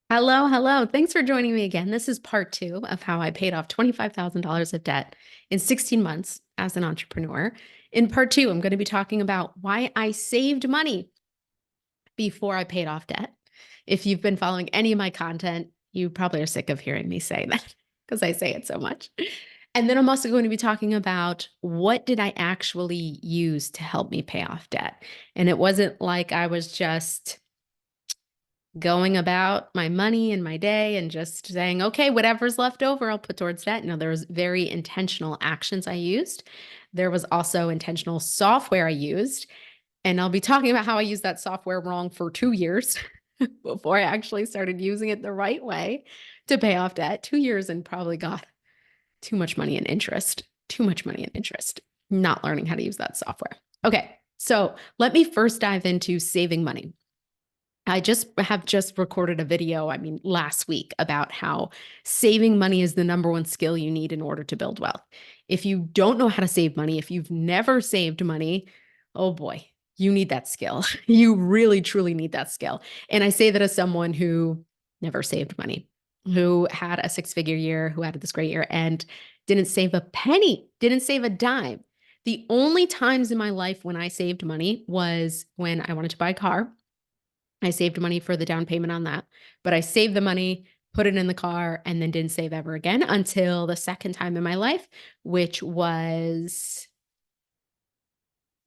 Hello, hello. Thanks for joining me again. This is part two of how I paid off $25,000 of debt in 16 months as an entrepreneur. In part two, I'm going to be talking about why I saved money before I paid off debt. If you've been following any of my content, you probably are sick of hearing me say that because I say it so much. And then I'm also going to be talking about what did I actually use to help me pay off debt. And it wasn't like I was just going about my money and my day and just saying, okay, whatever's left over, I'll put towards that. No, there was very intentional actions I used. There was also intentional software I used. And I'll be talking about how I used that software wrong for 2 years before I actually started using it the right way to pay off debt. 2 years and probably got too much money in interest, too much money in interest, not learning how to use that software. Okay, so let me first dive into saving money. I just recorded a video, last week about how saving money is the number one skill you need in order to build wealth. If you don't know how to save money, if you've never saved money, oh boy, you need that skill. You really, truly need that skill. And I say that as someone who never saved money, who had a six-figure year, who had this great year and didn't save a penny, didn't save a dime. The only times in my life when I saved money was when I wanted to buy a car. I saved money for the down payment on that, but I saved the money, put it in the car, and then didn't save ever again until the second time in my life, which was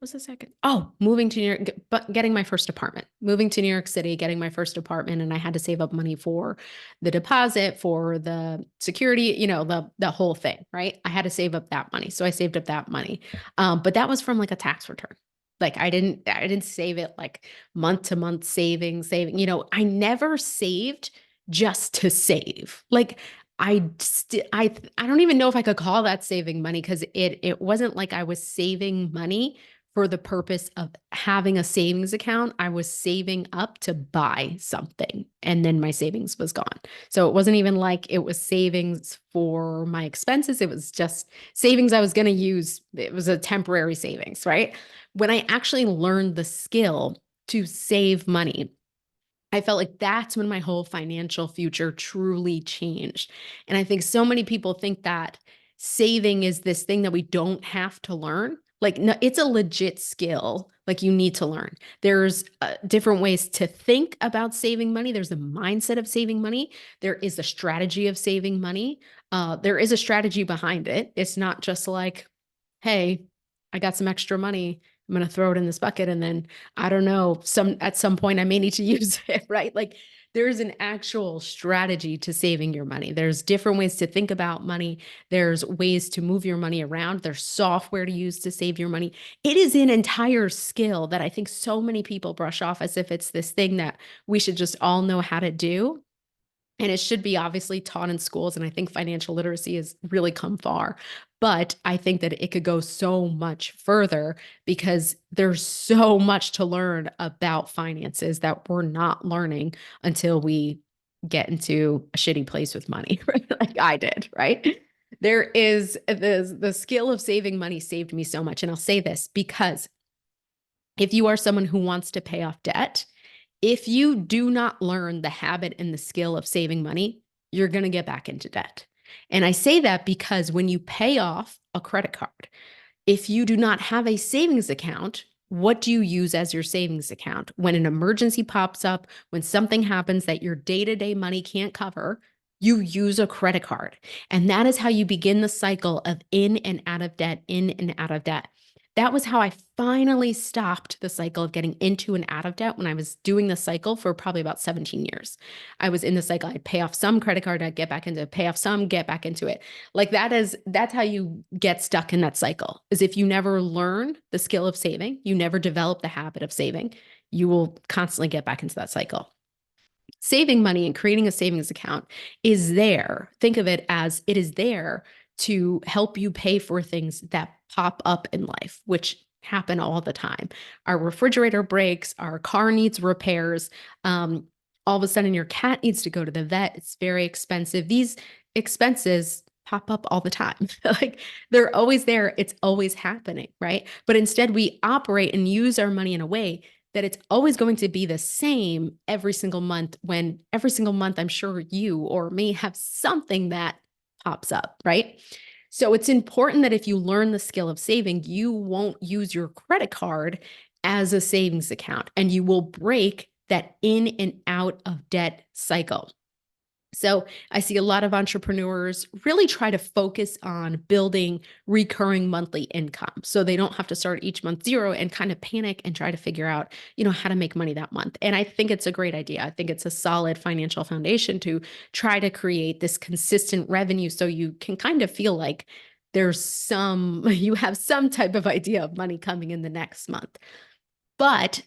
the second? Oh, moving to New York, but getting my first apartment, moving to New York City, getting my first apartment. And I had to save up money for the deposit, for the security, the whole thing, right? I had to save up that money. So I saved up that money. But that was from like a tax return. Like I didn't save it like month to month saving. I never saved just to save. Like I don't even know if I could call that saving money because it wasn't like I was saving money for the purpose of having a savings account. I was saving up to buy something and then my savings was gone. So it wasn't even like it was savings for my expenses. It was just savings I was going to use. It was a temporary savings, right? When I actually learned the skill to save money, I felt like that's when my whole financial future truly changed. And I think so many people think that saving is this thing that we don't have to learn. Like, no, it's a legit skill. Like, you need to learn. There's different ways to think about saving money. There's a mindset of saving money. There is a strategy of saving money. There is a strategy behind it. It's not just like, hey, I got some extra money. I'm going to throw it in this bucket and then I don't know, at some point I may need to use it, right? Like there's an actual strategy to saving your money. There's different ways to think about money. There's ways to move your money around. There's software to use to save your money. It is an entire skill that I think so many people brush off as if it's this thing that we should just all know how to do. And it should be obviously taught in schools. And I think financial literacy has really come far. But I think that it could go so much further because there's so much to learn about finances that we're not learning until we get into a shitty place with money, right? Like I did, right? There is the skill of saving money saved me so much. And I'll say this because if you are someone who wants to pay off debt, if you do not learn the habit and the skill of saving money, you're going to get back into debt. And I say that because when you pay off a credit card, if you do not have a savings account, what do you use as your savings account? When an emergency pops up, when something happens that your day-to-day money can't cover, you use a credit card. And that is how you begin the cycle of in and out of debt, in and out of debt. That was how I finally stopped the cycle of getting into and out of debt when I was doing the cycle for probably about 17 years. I was in the cycle. I'd pay off some credit card, I'd get back into it, pay off some, get back into it. Like that's how you get stuck in that cycle. Is if you never learn the skill of saving, you never develop the habit of saving, you will constantly get back into that cycle. Saving money and creating a savings account is there. Think of it as it is there to help you pay for things that pop up in life, which happen all the time. Our refrigerator breaks, our car needs repairs. All of a sudden, your cat needs to go to the vet. It's very expensive. These expenses pop up all the time. Like they're always there. It's always happening, right? But instead, we operate and use our money in a way that it's always going to be the same every single month, when every single month I'm sure you or me have something that pops up, right? So it's important that if you learn the skill of saving, you won't use your credit card as a savings account, and you will break that in and out of debt cycle. So I see a lot of entrepreneurs really try to focus on building recurring monthly income, so they don't have to start each month zero and kind of panic and try to figure out, how to make money that month. And I think it's a great idea. I think it's a solid financial foundation to try to create this consistent revenue, so you can kind of feel like you have some type of idea of money coming in the next month. But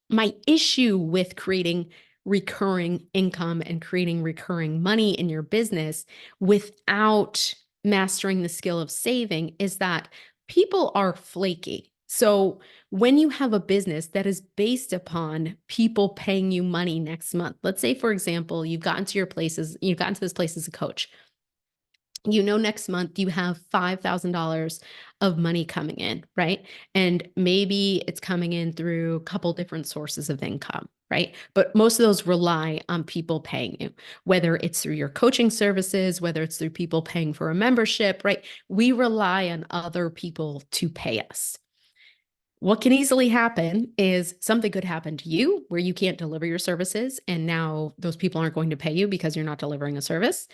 my issue with creating recurring income and creating recurring money in your business without mastering the skill of saving is that people are flaky. So when you have a business that is based upon people paying you money next month, let's say, for example, you've gotten to this place as a coach. Next month you have $5,000 of money coming in, right? And maybe it's coming in through a couple different sources of income, right? But most of those rely on people paying you, whether it's through your coaching services, whether it's through people paying for a membership, right? We rely on other people to pay us. What can easily happen is something could happen to you where you can't deliver your services, and now those people aren't going to pay you because you're not delivering a service.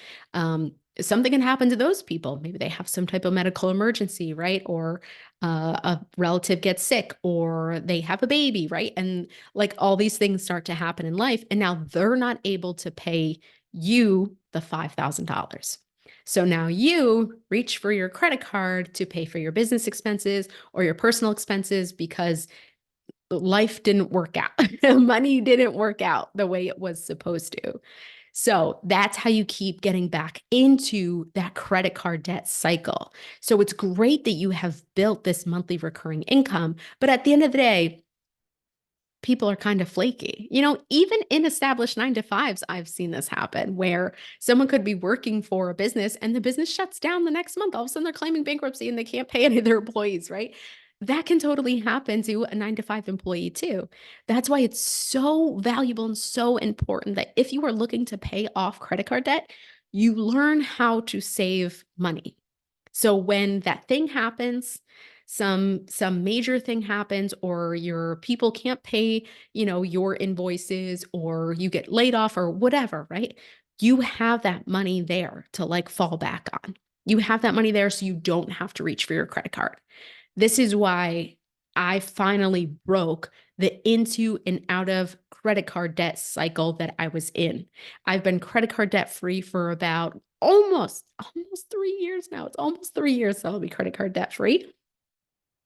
Something can happen to those people. Maybe they have some type of medical emergency, right? Or a relative gets sick, or they have a baby, right? And like all these things start to happen in life, and now they're not able to pay you the $5,000. So now you reach for your credit card to pay for your business expenses or your personal expenses because life didn't work out. Money didn't work out the way it was supposed to. So that's how you keep getting back into that credit card debt cycle. So it's great that you have built this monthly recurring income, but at the end of the day, people are kind of flaky. Even in established 9 to 5s, I've seen this happen where someone could be working for a business and the business shuts down the next month. All of a sudden, they're claiming bankruptcy and they can't pay any of their employees, right? That can totally happen to a 9 to 5 employee too. That's why it's so valuable and so important that if you are looking to pay off credit card debt, you learn how to save money. So when that thing happens, some major thing happens, or your people can't pay, your invoices, or you get laid off or whatever, right? You have that money there to like fall back on. You have that money there so you don't have to reach for your credit card. This is why I finally broke the into and out of credit card debt cycle that I was in. I've been credit card debt free for about almost 3 years now. It's almost 3 years that I'll be credit card debt free.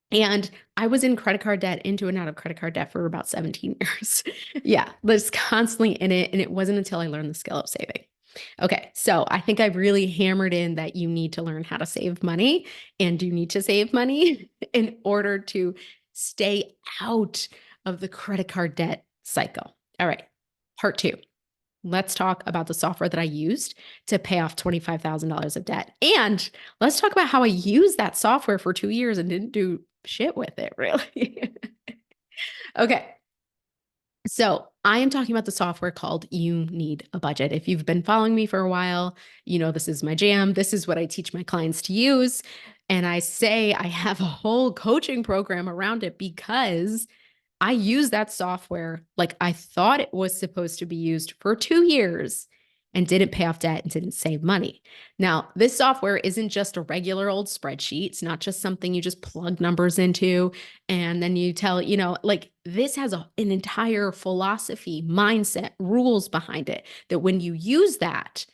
And I was in credit card debt, into and out of credit card debt for about 17 years. Yeah, was constantly in it. And it wasn't until I learned the skill of saving. Okay, so I think I've really hammered in that you need to learn how to save money, and you need to save money in order to stay out of the credit card debt cycle. All right, part 2. Let's talk about the software that I used to pay off $25,000 of debt. And let's talk about how I used that software for 2 years and didn't do shit with it, really. Okay. So I am talking about the software called You Need a Budget. If you've been following me for a while, this is my jam. This is what I teach my clients to use. And I say I have a whole coaching program around it because I used that software like I thought it was supposed to be used for 2 years and didn't pay off debt and didn't save money. Now, this software isn't just a regular old spreadsheet. It's not just something you just plug numbers into and then you tell, like this has an entire philosophy, mindset, rules behind it that when you use that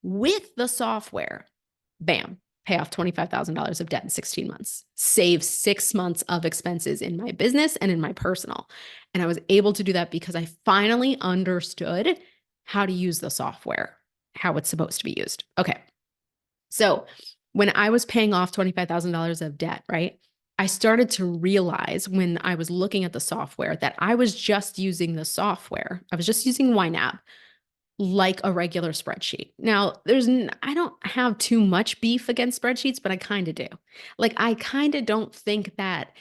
with the software, bam, pay off $25,000 of debt in 16 months, save 6 months of expenses in my business and in my personal. And I was able to do that because I finally understood how to use the software, how it's supposed to be used. Okay. So when I was paying off $25,000 of debt, right, I started to realize when I was looking at the software that I was just using the software. I was just using YNAB like a regular spreadsheet. Now, I don't have too much beef against spreadsheets, but I kind of do. Like, I kind of don't think that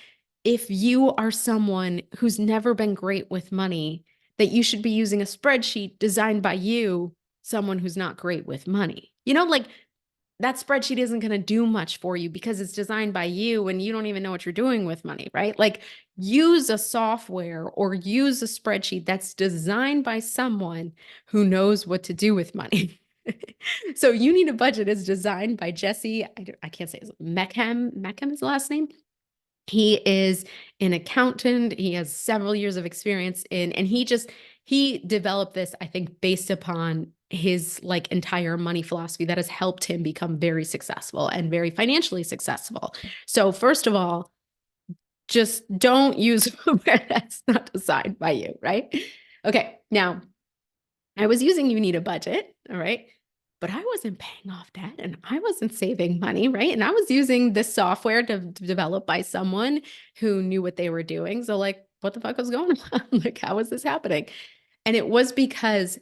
if you are someone who's never been great with money, that you should be using a spreadsheet designed by you, someone who's not great with money. Like that spreadsheet isn't going to do much for you because it's designed by you and you don't even know what you're doing with money, right? Like use a software or use a spreadsheet that's designed by someone who knows what to do with money. So You Need a Budget is designed by Jesse. I can't say his Meckham. Meckham is the last name. He is an accountant. He has several years of experience and he developed this, I think, based upon his like entire money philosophy that has helped him become very successful and very financially successful. So first of all, just don't use software that's not designed by you, right? Okay. Now, I was using You Need a Budget, all right? But I wasn't paying off debt and I wasn't saving money, right? And I was using this software developed by someone who knew what they were doing. So like, what the fuck was going on? Like, how is this happening? And it was because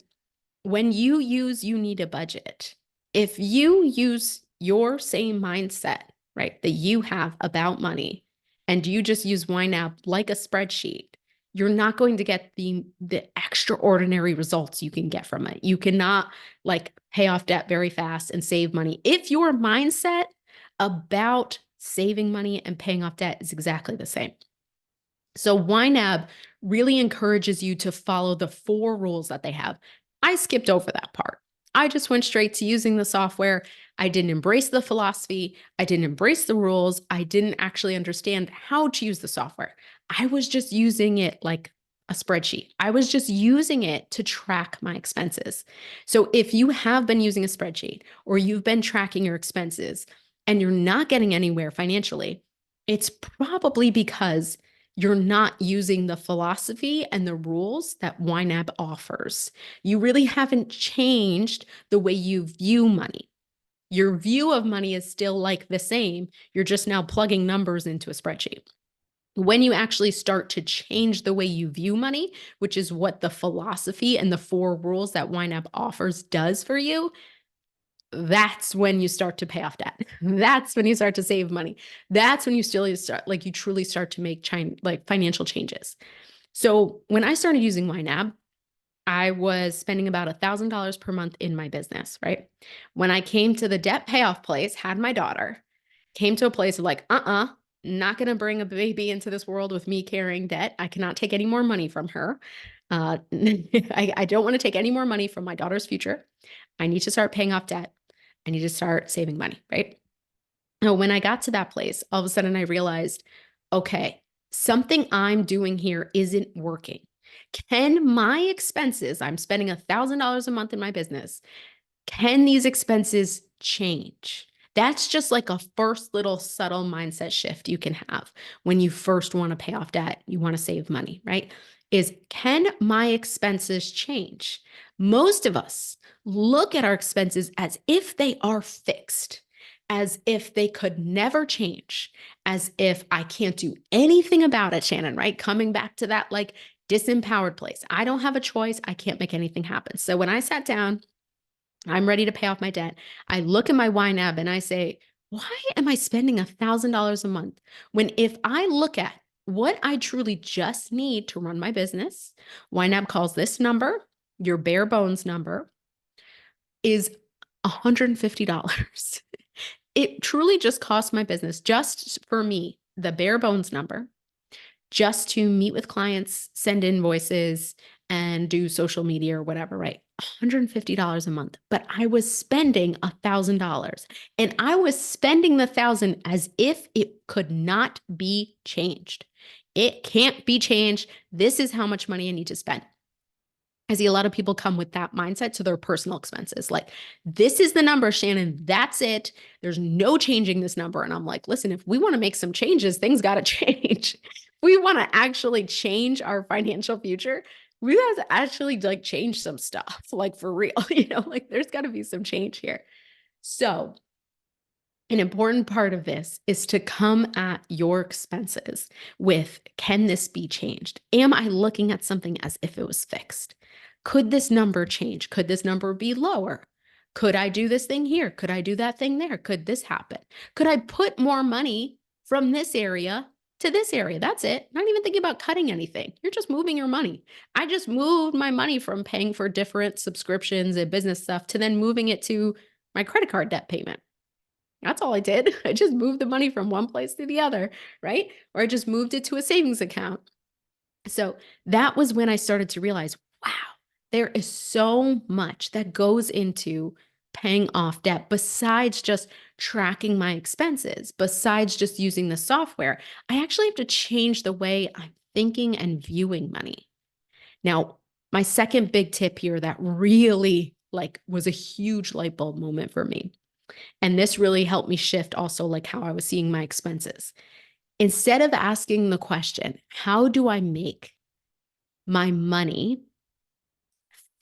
when you use You Need a Budget, if you use your same mindset, right, that you have about money, and you just use YNAB like a spreadsheet, you're not going to get the extraordinary results you can get from it. You cannot like pay off debt very fast and save money if your mindset about saving money and paying off debt is exactly the same. So YNAB really encourages you to follow the 4 rules that they have. I skipped over that part. I just went straight to using the software. I didn't embrace the philosophy. I didn't embrace the rules. I didn't actually understand how to use the software. I was just using it like a spreadsheet. I was just using it to track my expenses. So if you have been using a spreadsheet or you've been tracking your expenses and you're not getting anywhere financially, it's probably because you're not using the philosophy and the rules that YNAB offers. You really haven't changed the way you view money. Your view of money is still like the same. You're just now plugging numbers into a spreadsheet. When you actually start to change the way you view money, which is what the philosophy and the 4 rules that YNAB offers does for you, that's when you start to pay off debt. That's when you start to save money. That's when you you truly start to make like financial changes. So when I started using YNAB, I was spending about $1,000 per month in my business, right? When I came to the debt payoff place, had my daughter, came to a place of like, not going to bring a baby into this world with me carrying debt. I cannot take any more money from her. I don't want to take any more money from my daughter's future. I need to start paying off debt. I need to start saving money, right? Now, when I got to that place, all of a sudden I realized, okay, something I'm doing here isn't working. Can my expenses, I'm spending $1,000 a month in my business, can these expenses change? That's just like a first little subtle mindset shift you can have when you first want to pay off debt, you want to save money, right? Is can my expenses change? Most of us look at our expenses as if they are fixed, as if they could never change, as if I can't do anything about it, Shannon, right? Coming back to that like disempowered place. I don't have a choice. I can't make anything happen. So when I sat down, I'm ready to pay off my debt. I look at my YNAB and I say, why am I spending $1,000 a month when if I look at what I truly just need to run my business, YNAB calls this number, your bare bones number, is $150. It truly just costs my business, just for me, the bare bones number, just to meet with clients, send invoices, and do social media or whatever, right? $150 a month. But I was spending $1,000 and I was spending the 1,000 as if it could not be changed. It can't be changed. This is how much money I need to spend. I see a lot of people come with that mindset to their personal expenses. Like, this is the number, Shannon. That's it. There's no changing this number. And I'm like, listen, if we want to make some changes, things got to change. If we want to actually change our financial future, we have to actually like change some stuff, like for real, like there's got to be some change here. So an important part of this is to come at your expenses with, can this be changed? Am I looking at something as if it was fixed? Could this number change? Could this number be lower? Could I do this thing here? Could I do that thing there? Could this happen? Could I put more money from this area to this area. That's it. Not even thinking about cutting anything. You're just moving your money. I just moved my money from paying for different subscriptions and business stuff to then moving it to my credit card debt payment. That's all I did. I just moved the money from one place to the other, right? Or I just moved it to a savings account. So that was when I started to realize, wow, there is so much that goes into paying off debt besides just tracking my expenses, besides just using the software. I actually have to change the way I'm thinking and viewing money. Now, my second big tip here that really was a huge light bulb moment for me. And this really helped me shift also how I was seeing my expenses. Instead of asking the question, how do I make my money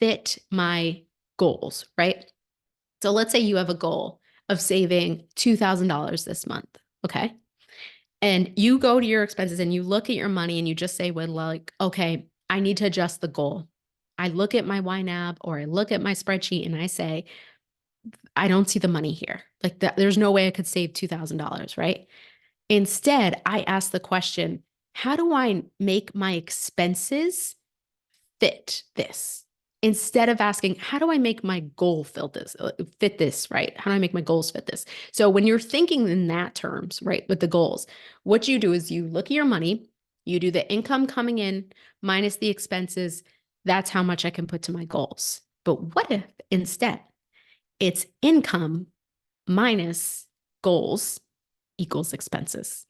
fit my goals, right? So let's say you have a goal of saving $2,000 this month, okay? And you go to your expenses and you look at your money and you just say, well, okay, I need to adjust the goal. I look at my YNAB or I look at my spreadsheet and I say, I don't see the money here. There's no way I could save $2,000, right? Instead, I ask the question, how do I make my expenses fit this? Instead of asking, how do I make my goal fit this, right? How do I make my goals fit this? So when you're thinking in that terms, right, with the goals, what you do is you look at your money, you do the income coming in minus the expenses. That's how much I can put to my goals. But what if instead it's income minus goals equals expenses?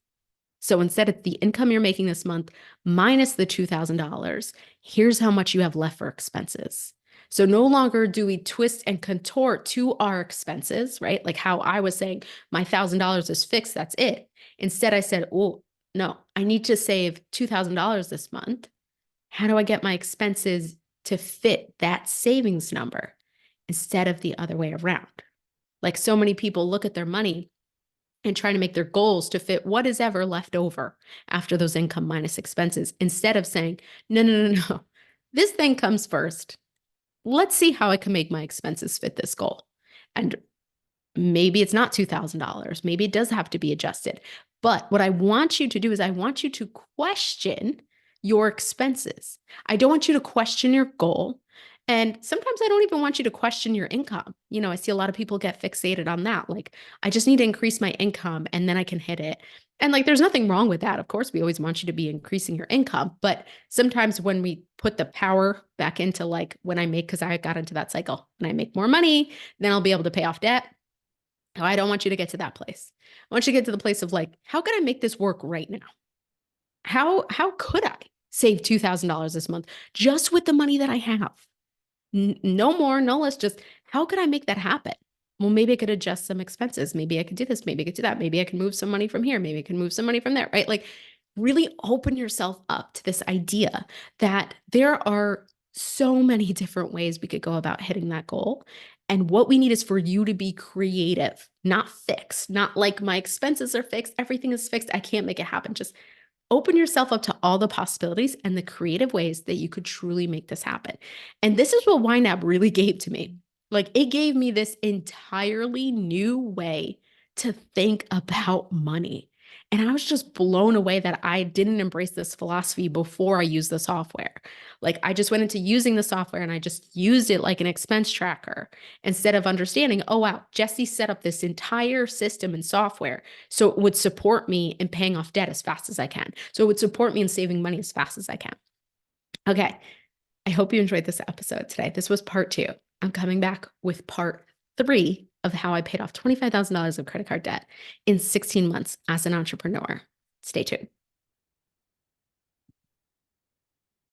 So instead of the income you're making this month minus the $2,000, here's how much you have left for expenses. So no longer do we twist and contort to our expenses, right? Like how I was saying, my $1,000 is fixed, that's it. Instead, I said, oh, no, I need to save $2,000 this month. How do I get my expenses to fit that savings number instead of the other way around? Like so many people look at their money and trying to make their goals to fit what is ever left over after those income minus expenses, instead of saying, no, no, no, no, this thing comes first. Let's see how I can make my expenses fit this goal. And maybe it's not $2,000. Maybe it does have to be adjusted. But what I want you to do is I want you to question your expenses. I don't want you to question your goal. And sometimes I don't even want you to question your income. I see a lot of people get fixated on that. I just need to increase my income and then I can hit it. And there's nothing wrong with that. Of course, we always want you to be increasing your income. But sometimes when we put the power back into because I got into that cycle, when I make more money, then I'll be able to pay off debt. Oh, I don't want you to get to that place. I want you to get to the place of how can I make this work right now? How could I save $2,000 this month just with the money that I have? No more, no less, just how could I make that happen? Well, maybe I could adjust some expenses. Maybe I could do this. Maybe I could do that. Maybe I can move some money from here. Maybe I can move some money from there, right? Really open yourself up to this idea that there are so many different ways we could go about hitting that goal. And what we need is for you to be creative, not fixed, not like my expenses are fixed. Everything is fixed. I can't make it happen. Just open yourself up to all the possibilities and the creative ways that you could truly make this happen. And this is what YNAB really gave to me. It gave me this entirely new way to think about money. And I was just blown away that I didn't embrace this philosophy before I used the software. I just went into using the software and I just used it like an expense tracker instead of understanding, oh, wow, Jesse set up this entire system and software so it would support me in paying off debt as fast as I can. So it would support me in saving money as fast as I can. Okay. I hope you enjoyed this episode today. This was part 2. I'm coming back with part 3 of how I paid off $25,000 of credit card debt in 16 months as an entrepreneur. Stay tuned.